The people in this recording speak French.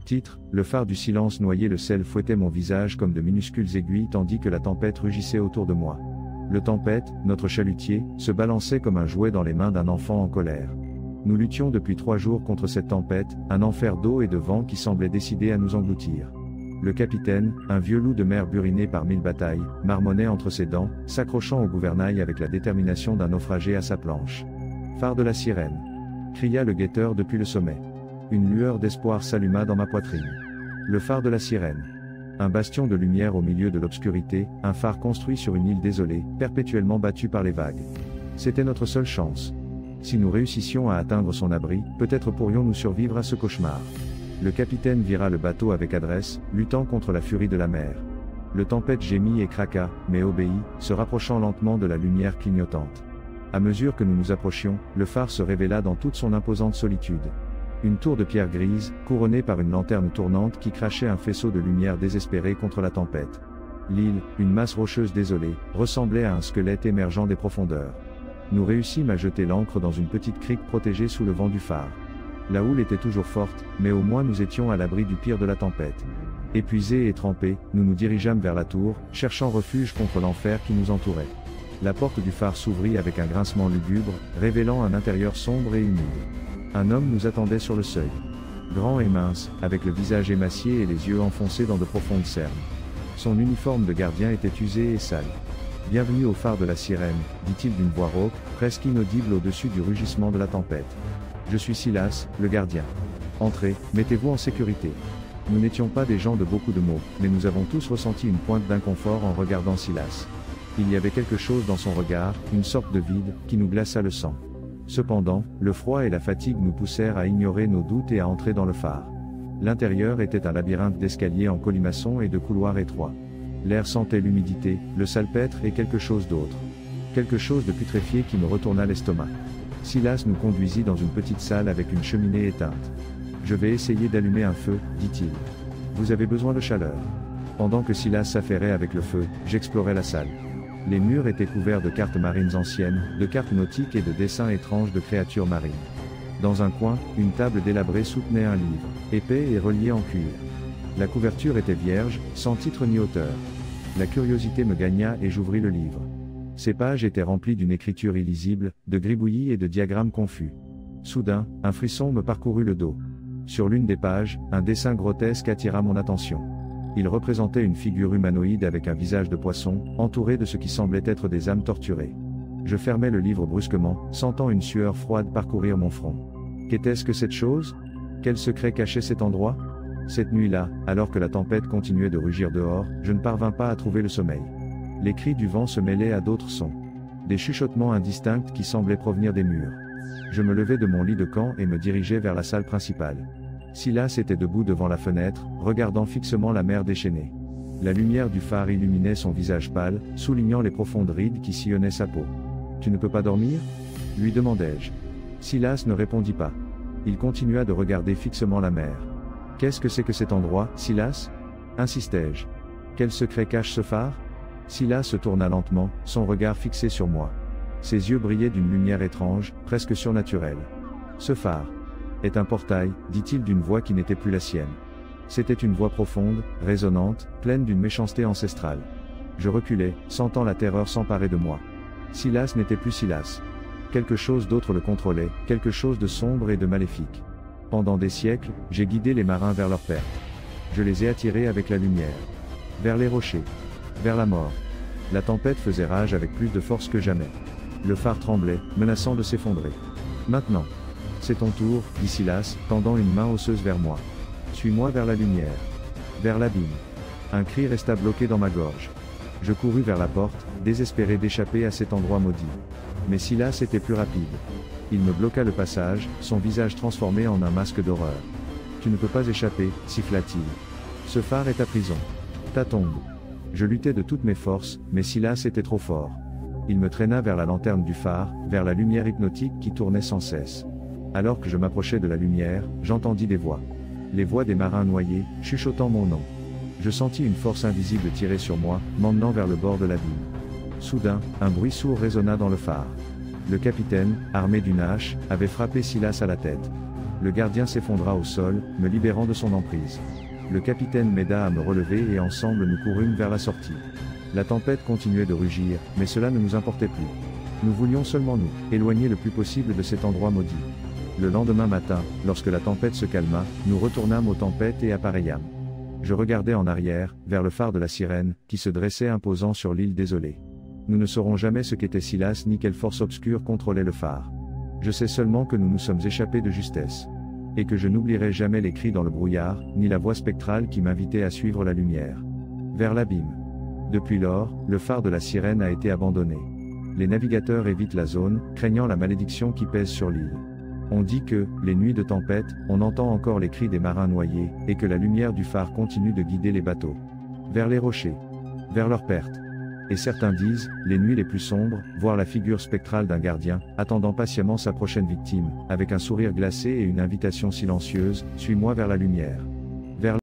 Titre, le phare du silence noyait le sel fouettait mon visage comme de minuscules aiguilles tandis que la tempête rugissait autour de moi. Le tempête, notre chalutier, se balançait comme un jouet dans les mains d'un enfant en colère. Nous luttions depuis 3 jours contre cette tempête, un enfer d'eau et de vent qui semblait décidé à nous engloutir. Le capitaine, un vieux loup de mer buriné par 1000 batailles, marmonnait entre ses dents, s'accrochant au gouvernail avec la détermination d'un naufragé à sa planche. Phare de la sirène, cria le guetteur depuis le sommet. Une lueur d'espoir s'alluma dans ma poitrine. Le phare de la sirène. Un bastion de lumière au milieu de l'obscurité, un phare construit sur une île désolée, perpétuellement battue par les vagues. C'était notre seule chance. Si nous réussissions à atteindre son abri, peut-être pourrions-nous survivre à ce cauchemar. Le capitaine vira le bateau avec adresse, luttant contre la furie de la mer. Le tempête gémit et craqua, mais obéit, se rapprochant lentement de la lumière clignotante. À mesure que nous nous approchions, le phare se révéla dans toute son imposante solitude. Une tour de pierre grise, couronnée par une lanterne tournante qui crachait un faisceau de lumière désespérée contre la tempête. L'île, une masse rocheuse désolée, ressemblait à un squelette émergeant des profondeurs. Nous réussîmes à jeter l'ancre dans une petite crique protégée sous le vent du phare. La houle était toujours forte, mais au moins nous étions à l'abri du pire de la tempête. Épuisés et trempés, nous nous dirigeâmes vers la tour, cherchant refuge contre l'enfer qui nous entourait. La porte du phare s'ouvrit avec un grincement lugubre, révélant un intérieur sombre et humide. Un homme nous attendait sur le seuil. Grand et mince, avec le visage émacié et les yeux enfoncés dans de profondes cernes. Son uniforme de gardien était usé et sale. « Bienvenue au phare de la sirène », dit-il d'une voix rauque, presque inaudible au-dessus du rugissement de la tempête. « Je suis Silas, le gardien. Entrez, mettez-vous en sécurité. » Nous n'étions pas des gens de beaucoup de mots, mais nous avons tous ressenti une pointe d'inconfort en regardant Silas. Il y avait quelque chose dans son regard, une sorte de vide, qui nous glaça le sang. Cependant, le froid et la fatigue nous poussèrent à ignorer nos doutes et à entrer dans le phare. L'intérieur était un labyrinthe d'escaliers en colimaçon et de couloirs étroits. L'air sentait l'humidité, le salpêtre et quelque chose d'autre. Quelque chose de putréfié qui me retourna l'estomac. Silas nous conduisit dans une petite salle avec une cheminée éteinte. « Je vais essayer d'allumer un feu, dit-il. Vous avez besoin de chaleur. » Pendant que Silas s'affairait avec le feu, j'explorais la salle. Les murs étaient couverts de cartes marines anciennes, de cartes nautiques et de dessins étranges de créatures marines. Dans un coin, une table délabrée soutenait un livre, épais et relié en cuir. La couverture était vierge, sans titre ni auteur. La curiosité me gagna et j'ouvris le livre. Ses pages étaient remplies d'une écriture illisible, de gribouillis et de diagrammes confus. Soudain, un frisson me parcourut le dos. Sur l'une des pages, un dessin grotesque attira mon attention. Il représentait une figure humanoïde avec un visage de poisson, entouré de ce qui semblait être des âmes torturées. Je fermai le livre brusquement, sentant une sueur froide parcourir mon front. Qu'était-ce que cette chose? Quel secret cachait cet endroit? Cette nuit-là, alors que la tempête continuait de rugir dehors, je ne parvins pas à trouver le sommeil. Les cris du vent se mêlaient à d'autres sons. Des chuchotements indistincts qui semblaient provenir des murs. Je me levai de mon lit de camp et me dirigeai vers la salle principale. Silas était debout devant la fenêtre, regardant fixement la mer déchaînée. La lumière du phare illuminait son visage pâle, soulignant les profondes rides qui sillonnaient sa peau. « Tu ne peux pas dormir ?» lui demandai-je. Silas ne répondit pas. Il continua de regarder fixement la mer. « Qu'est-ce que c'est que cet endroit, Silas ?» insistai-je. « Quel secret cache ce phare ?» Silas se tourna lentement, son regard fixé sur moi. Ses yeux brillaient d'une lumière étrange, presque surnaturelle. « Ce phare est un portail, dit-il d'une voix qui n'était plus la sienne. C'était une voix profonde, résonnante, pleine d'une méchanceté ancestrale. Je reculai, sentant la terreur s'emparer de moi. Silas n'était plus Silas. Quelque chose d'autre le contrôlait, quelque chose de sombre et de maléfique. Pendant des siècles, j'ai guidé les marins vers leur perte. Je les ai attirés avec la lumière. Vers les rochers. Vers la mort. La tempête faisait rage avec plus de force que jamais. Le phare tremblait, menaçant de s'effondrer. Maintenant. C'est ton tour, dit Silas, tendant une main osseuse vers moi. Suis-moi vers la lumière. Vers l'abîme. Un cri resta bloqué dans ma gorge. Je courus vers la porte, désespéré d'échapper à cet endroit maudit. Mais Silas était plus rapide. Il me bloqua le passage, son visage transformé en un masque d'horreur. Tu ne peux pas échapper, siffla-t-il. Ce phare est ta prison. Ta tombe. Je luttai de toutes mes forces, mais Silas était trop fort. Il me traîna vers la lanterne du phare, vers la lumière hypnotique qui tournait sans cesse. Alors que je m'approchais de la lumière, j'entendis des voix. Les voix des marins noyés, chuchotant mon nom. Je sentis une force invisible tirer sur moi, m'emmenant vers le bord de l'abîme. Soudain, un bruit sourd résonna dans le phare. Le capitaine, armé d'une hache, avait frappé Silas à la tête. Le gardien s'effondra au sol, me libérant de son emprise. Le capitaine m'aida à me relever et ensemble nous courûmes vers la sortie. La tempête continuait de rugir, mais cela ne nous importait plus. Nous voulions seulement nous éloigner le plus possible de cet endroit maudit. Le lendemain matin, lorsque la tempête se calma, nous retournâmes aux tempêtes et appareillâmes. Je regardais en arrière, vers le phare de la Sirène, qui se dressait imposant sur l'île désolée. Nous ne saurons jamais ce qu'était Silas ni quelle force obscure contrôlait le phare. Je sais seulement que nous nous sommes échappés de justesse. Et que je n'oublierai jamais les cris dans le brouillard, ni la voix spectrale qui m'invitait à suivre la lumière. Vers l'abîme. Depuis lors, le phare de la Sirène a été abandonné. Les navigateurs évitent la zone, craignant la malédiction qui pèse sur l'île. On dit que, les nuits de tempête, on entend encore les cris des marins noyés, et que la lumière du phare continue de guider les bateaux. Vers les rochers. Vers leur perte. Et certains disent, les nuits les plus sombres, voir la figure spectrale d'un gardien, attendant patiemment sa prochaine victime, avec un sourire glacé et une invitation silencieuse, suis-moi vers la lumière.